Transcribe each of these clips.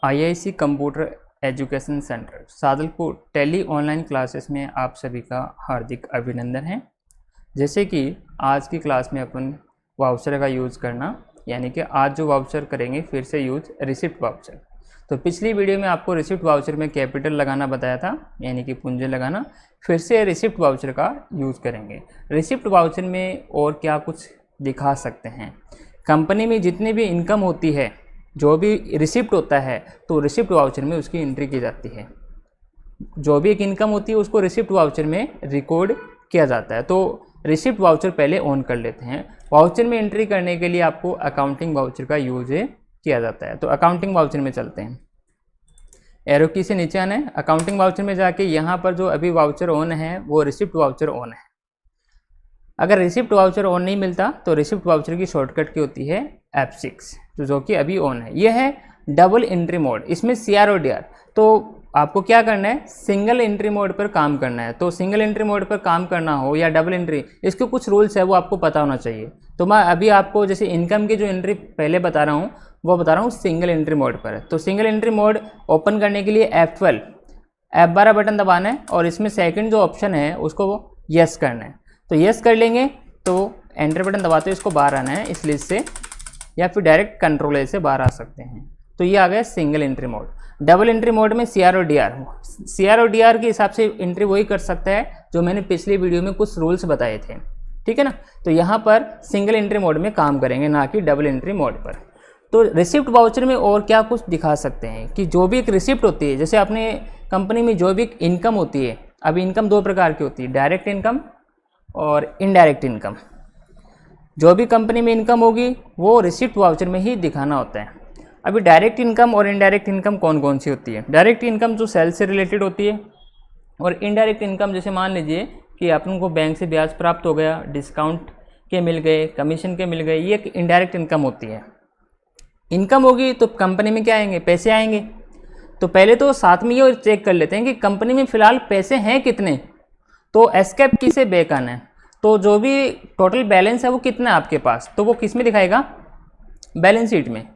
IIC computer education centre Sadalpur Tally online classes में आप सभी का हार्दिक अभिनंदन है। जैसे कि आज की क्लास में अपन वाउचर का यूज़ करना, यानी कि आज जो वाउचर करेंगे फिर से यूज रिसिप्ट वाउचर। तो पिछली वीडियो में आपको रिसिप्ट वाउचर में कैपिटल लगाना बताया था, यानी कि पूंजी लगाना। फिर से रिसिप्ट वाउचर का यूज़ करेंगे। रिसिप्ट वाउचर में और क्या कुछ दिखा सकते हैं, कंपनी में जितनी भी इनकम होती है, जो भी रिसिप्ट होता है, तो रिसिप्ट वाउचर में उसकी एंट्री की जाती है। जो भी एक इनकम होती है उसको रिसिप्ट वाउचर में रिकॉर्ड किया जाता है। तो रिसिप्ट वाउचर पहले ऑन कर लेते हैं। वाउचर में एंट्री करने के लिए आपको अकाउंटिंग वाउचर का यूज किया जाता है। तो अकाउंटिंग वाउचर में चलते हैं। एरो की से नीचे आना है। अकाउंटिंग वाउचर में जाके यहाँ पर जो अभी वाउचर ऑन है वो रिसिप्ट वाउचर ऑन है। अगर रिसिप्ट वाउचर ऑन नहीं मिलता तो रिसिप्ट वाउचर की शॉर्टकट की होती है F6, तो जो कि अभी ऑन है। यह है डबल एंट्री मोड। इसमें CR और DR, तो आपको क्या करना है, सिंगल एंट्री मोड पर काम करना है। तो सिंगल एंट्री मोड पर काम करना हो या डबल एंट्री, इसके कुछ रूल्स है वो आपको पता होना चाहिए। तो मैं अभी आपको जैसे इनकम की जो एंट्री पहले बता रहा हूँ वो बता रहा हूँ सिंगल एंट्री मोड पर। तो सिंगल एंट्री मोड ओपन करने के लिए F12 F12 बटन दबाना है और इसमें सेकंड जो ऑप्शन है उसको वो यस करना है। तो यस कर लेंगे तो एंटर बटन दबाते हुए इसको बाहर आना है इस लिस्ट से, या फिर डायरेक्ट कंट्रोल ए से बाहर आ सकते हैं। तो ये आ गया single entry mode. Double entry mode में CR और DR, CR और DR के हिसाब से एंट्री वही कर सकता है जो मैंने पिछली वीडियो में कुछ रूल्स बताए थे, ठीक है ना। तो यहाँ पर सिंगल एंट्री मोड में काम करेंगे, ना कि डबल एंट्री मोड पर। तो रिसिप्ट वाउचर में और क्या कुछ दिखा सकते हैं कि जो भी एक रिसिप्ट होती है, जैसे अपने कंपनी में जो भी इनकम होती है, अभी इनकम दो प्रकार की होती है, डायरेक्ट इनकम और इनडायरेक्ट इनकम। जो भी कंपनी में इनकम होगी वो रिसिप्ट वाउचर में ही दिखाना होता है। अभी डायरेक्ट इनकम और इनडायरेक्ट इनकम कौन कौन सी होती है। डायरेक्ट इनकम जो सेल से रिलेटेड होती है, और इनडायरेक्ट इनकम जैसे मान लीजिए कि अपन को बैंक से ब्याज प्राप्त हो गया, डिस्काउंट के मिल गए, कमीशन के मिल गए, ये एक इनडायरेक्ट इनकम होती है। इनकम होगी तो कंपनी में क्या आएंगे, पैसे आएंगे। तो पहले तो साथ में ये चेक कर लेते हैं कि कंपनी में फ़िलहाल पैसे हैं कितने। तो एस्केप की से बैक आना है। तो जो भी टोटल बैलेंस है वो कितना है आपके पास, तो वो किस में दिखाएगा, बैलेंस शीट में।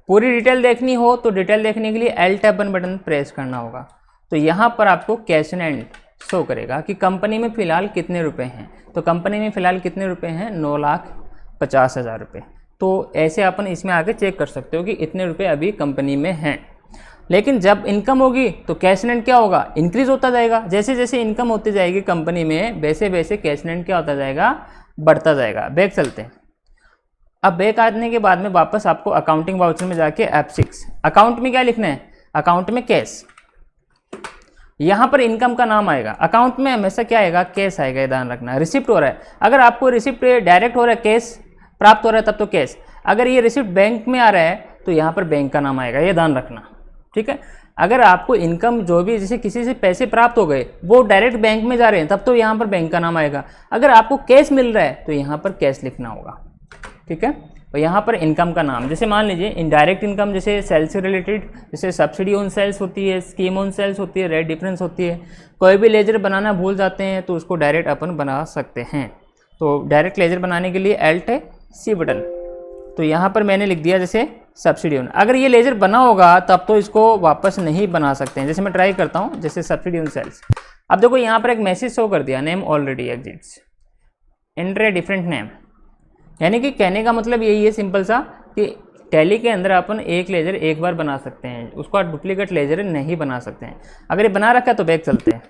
पूरी डिटेल देखनी हो तो डिटेल देखने के लिए L1 बटन प्रेस करना होगा। तो यहाँ पर आपको कैश एंड एंड शो करेगा कि कंपनी में फ़िलहाल कितने रुपए हैं। तो कंपनी में फ़िलहाल कितने रुपए हैं, 9,50,000 रुपये। तो ऐसे अपन इसमें आके चेक कर सकते हो कि इतने रुपए अभी कंपनी में हैं। लेकिन जब इनकम होगी तो कैश एंड क्या होगा, इंक्रीज होता जाएगा। जैसे जैसे इनकम होती जाएगी कंपनी में, वैसे वैसे कैश एंड क्या होता जाएगा, बढ़ता जाएगा। बैक चलते हैं। अब बैक आने के बाद में वापस आपको अकाउंटिंग वाउचर में जाके F6, अकाउंट में क्या लिखना है, अकाउंट में कैश। यहाँ पर इनकम का नाम आएगा, अकाउंट में हमेशा क्या आएगा, कैश आएगा, ध्यान रखना। रिसिप्ट हो रहा है, अगर आपको रिसिप्ट डायरेक्ट हो रहा है, कैश प्राप्त हो रहा है, तब तो कैश। अगर ये रिसिप्ट बैंक में आ रहा है तो यहाँ पर बैंक का नाम आएगा, ये ध्यान रखना, ठीक है। अगर आपको इनकम जो भी, जैसे किसी से पैसे प्राप्त हो गए वो डायरेक्ट बैंक में जा रहे हैं, तब तो यहाँ पर बैंक का नाम आएगा। अगर आपको कैश मिल रहा है तो यहाँ पर कैश लिखना होगा, ठीक है। और यहाँ पर इनकम का नाम, जैसे मान लीजिए इनडायरेक्ट इनकम, जैसे सेल से रिलेटेड, जैसे सब्सिडी ऑन सेल्स होती है, स्कीम ऑन सेल्स होती है, रेट डिफरेंस होती है। कोई भी लेजर बनाना भूल जाते हैं तो उसको डायरेक्ट अपन बना सकते हैं। तो डायरेक्ट लेजर बनाने के लिए Alt+C बटन। तो यहाँ पर मैंने लिख दिया जैसे सब्सिडी ऑन। अगर ये लेजर बना होगा तब तो इसको वापस नहीं बना सकते हैं। जैसे मैं ट्राई करता हूँ, जैसे सब्सिडी ऑन सेल्स। अब देखो यहाँ पर एक मैसेज शो कर दिया, name already exits, enter a different name. यानी कि कहने का मतलब यही है सिंपल सा कि टैली के अंदर अपन एक लेजर एक बार बना सकते हैं, उसको डुप्लीकेट लेजर नहीं बना सकते हैं। अगर ये बना रखा है तो बैक चलते हैं।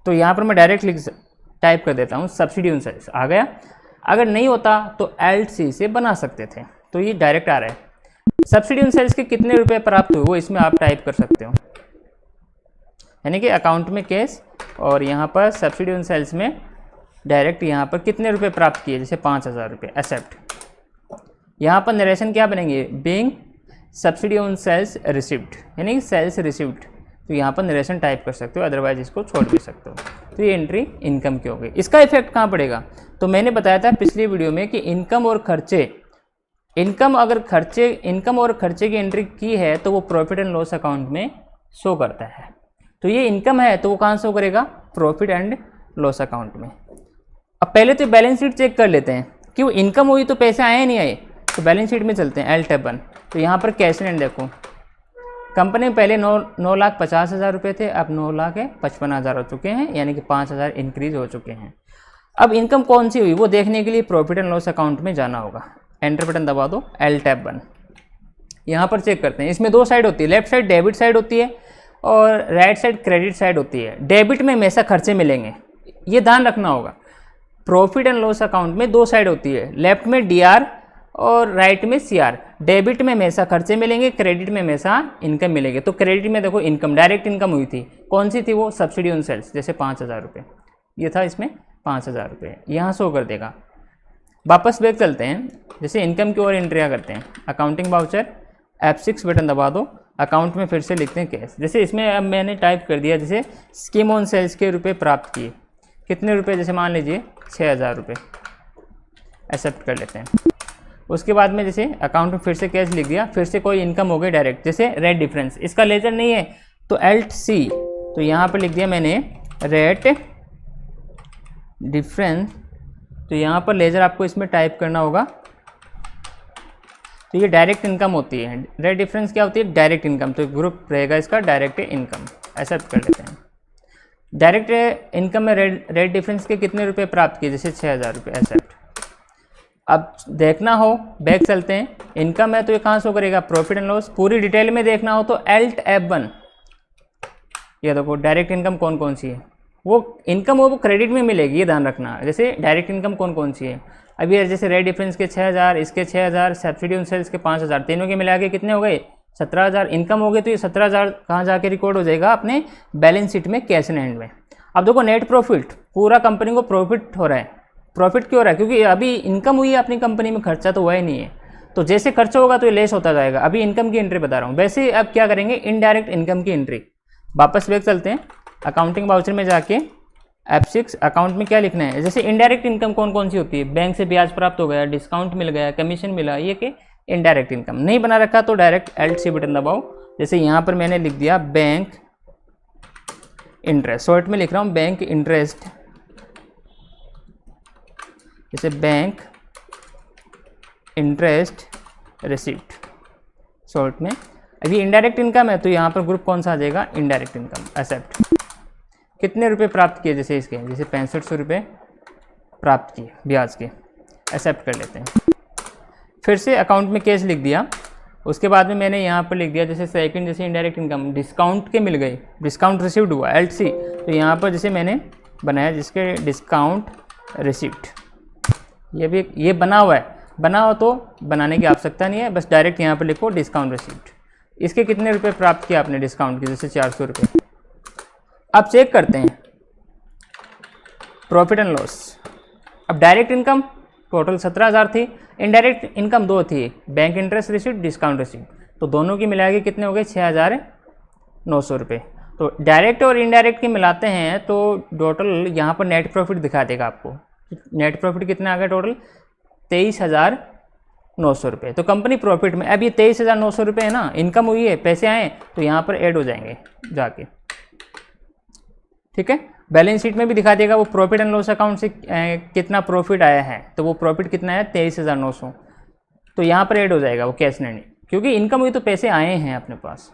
तो यहाँ पर मैं डायरेक्ट टाइप कर देता हूँ सब्सिडी ऑन सेल्स, आ गया। अगर नहीं होता तो Alt+C से बना सकते थे, तो ये डायरेक्ट आ रहा है। सब्सिडी ऑन सेल्स के कितने रुपए प्राप्त हुए वो इसमें आप टाइप कर सकते हो, यानी कि अकाउंट में कैश और यहाँ पर सब्सिडी ऑन सेल्स में डायरेक्ट यहाँ पर कितने रुपए प्राप्त किए, जैसे 5,000 रुपये, एक्सेप्ट। यहाँ पर नरेशन क्या बनेंगे, being subsidy on sales receipt, यानी कि सेल्स रिसिप्ट। तो यहाँ पर नरेशन टाइप कर सकते हो, अदरवाइज इसको छोड़ भी सकते हो। तो ये एंट्री इनकम की हो गई। इसका इफेक्ट कहाँ पड़ेगा, तो मैंने बताया था पिछली वीडियो में कि इनकम और खर्चे, इनकम और खर्चे की एंट्री की है तो वो प्रॉफिट एंड लॉस अकाउंट में शो करता है। तो ये इनकम है तो वो कहाँ शो करेगा, प्रॉफिट एंड लॉस अकाउंट में। अब पहले तो बैलेंस शीट चेक कर लेते हैं कि वो इनकम हुई तो पैसे आए नहीं आए। तो बैलेंस शीट में चलते हैं L1। तो यहाँ पर कैश एंड देखो, कंपनी में पहले 9,50,000 रुपये थे, अब 9,55,000 हो चुके हैं, यानी कि 5,000 इंक्रीज हो चुके हैं। अब इनकम कौन सी हुई वो देखने के लिए प्रॉफिट एंड लॉस अकाउंट में जाना होगा। एंटर बटन दबा दो, L टैब 1। यहाँ पर चेक करते हैं, इसमें दो साइड होती है, लेफ्ट साइड डेबिट साइड होती है और राइट साइड क्रेडिट साइड होती है। डेबिट में हमेशा खर्चे मिलेंगे, ये ध्यान रखना होगा। प्रॉफिट एंड लॉस अकाउंट में दो साइड होती है, लेफ्ट में DR और राइट में CR। डेबिट में हमेशा खर्चे मिलेंगे, क्रेडिट में हमेशा इनकम मिलेगी। तो क्रेडिट में देखो इनकम, डायरेक्ट इनकम हुई थी, कौन सी थी वो? सब्सिडी ऑन सेल्स, जैसे 5,000 रुपये, ये था, इसमें 5,000 रुपये यहाँ शो कर देगा। वापस बैक चलते हैं, जैसे इनकम की ओर एंट्रियाँ करते हैं। अकाउंटिंग वाउचर, F6 बटन दबा दो, अकाउंट में फिर से लिखते हैं कैश। जैसे इसमें अब मैंने टाइप कर दिया, जैसे स्कीम ऑन सेल्स के रुपये प्राप्त किए, कितने रुपए? जैसे मान लीजिए 6,000 रुपये, एक्सेप्ट कर लेते हैं। उसके बाद में जैसे अकाउंट में फिर से कैश लिख दिया, फिर से कोई इनकम हो गई डायरेक्ट, जैसे रेट डिफरेंस, इसका लेजर नहीं है तो LC, तो यहाँ पर लिख दिया मैंने रेट डिफरेंस। तो यहाँ पर लेजर आपको इसमें टाइप करना होगा। तो ये डायरेक्ट इनकम होती है। रेट डिफरेंस क्या होती है? Direct income. तो ग्रुप रहेगा इसका डायरेक्ट इनकम, एक्सेप्ट कर लेते हैं। डायरेक्ट इनकम में रेट डिफरेंस के कितने रुपए प्राप्त किए? जैसे 6,000 रुपये, एक्सेप्ट। अब देखना हो, बैक चलते हैं। इनकम है तो ये कहाँ शो करेगा? Profit and loss. पूरी डिटेल में देखना हो तो Alt F1। ये देखो डायरेक्ट इनकम कौन कौन सी है, वो इनकम वो क्रेडिट में मिलेगी, ये ध्यान रखना। जैसे डायरेक्ट इनकम कौन कौन सी है, अभी यार जैसे रेट डिफरेंस के 6,000, इसके 6,000, सब्सिडी ऑन सेल्स के 5,000, तीनों के मिला के कितने हो गए? 17,000 इनकम हो गए। तो ये 17,000 कहाँ जाके रिकॉर्ड हो जाएगा? अपने बैलेंस शीट में, कैश इन हैंड में। अब देखो नेट प्रॉफिट, पूरा कंपनी को प्रॉफिट हो रहा है। प्रॉफिट क्यों हो रहा है? क्योंकि अभी इनकम हुई है अपनी कंपनी में, खर्चा तो हुआ ही नहीं है। तो जैसे खर्चा होगा तो ये लेस होता जाएगा। अभी इनकम की एंट्री बता रहा हूँ। वैसे अब क्या करेंगे? इनडायरेक्ट इनकम की एंट्री। वापस बैक चलते हैं, अकाउंटिंग वाउचर में जाके F6 अकाउंट में क्या लिखना है। जैसे इनडायरेक्ट इनकम कौन कौन सी होती है? बैंक से ब्याज प्राप्त हो गया, डिस्काउंट मिल गया, कमीशन मिला, ये कि इनडायरेक्ट इनकम। नहीं बना रखा तो डायरेक्ट Alt C बटन दबाओ। जैसे यहाँ पर मैंने लिख दिया बैंक इंटरेस्ट, शॉर्ट में लिख रहा हूँ बैंक इंटरेस्ट, जैसे बैंक इंटरेस्ट रिसिप्ट शॉर्ट में। अभी इनडायरेक्ट इनकम है तो यहाँ पर ग्रुप कौन सा आ जाएगा? Indirect income, except. कितने रुपए प्राप्त किए? जैसे इसके, जैसे 6500 रुपये प्राप्त किए ब्याज के, एक्सेप्ट कर लेते हैं। फिर से अकाउंट में कैश लिख दिया। उसके बाद में मैंने यहाँ पर लिख दिया जैसे सेकंड, जैसे इनडायरेक्ट इनकम, डिस्काउंट के मिल गई, डिस्काउंट रिसीव्ड हुआ, Alt C। तो यहाँ पर जैसे मैंने बनाया जिसके डिस्काउंट रिसिप्ट, ये बना हुआ है। बना हो तो बनाने की आवश्यकता नहीं है, बस डायरेक्ट यहाँ पर लिखो डिस्काउंट रिसिप्ट। इसके कितने रुपए प्राप्त किया आपने डिस्काउंट के? जैसे 400 रुपये। अब चेक करते हैं प्रॉफिट एंड लॉस। अब डायरेक्ट इनकम टोटल 17,000 थी, इनडायरेक्ट इनकम 2 थी, bank interest receipt, discount receipt. तो दोनों की मिला के कितने हो गए? 6,900 रुपये। तो डायरेक्ट और इनडायरेक्ट की मिलाते हैं तो टोटल यहाँ पर नेट प्रॉफिट दिखा देगा आपको। नेट प्रॉफिट कितना आ गया टोटल? 23,900 रुपये। तो कंपनी प्रॉफिट में। अब ये 23,900 रुपये है ना, इनकम हुई है, पैसे आए तो यहाँ पर ऐड हो जाएंगे जाके, ठीक है। बैलेंस शीट में भी दिखा देगा वो प्रॉफिट एंड लॉस अकाउंट से कितना प्रॉफिट आया है। तो वो प्रॉफिट कितना है? 23,900। तो यहाँ पर ऐड हो जाएगा वो कैश नहीं, क्योंकि इनकम हुई तो पैसे आए हैं अपने पास।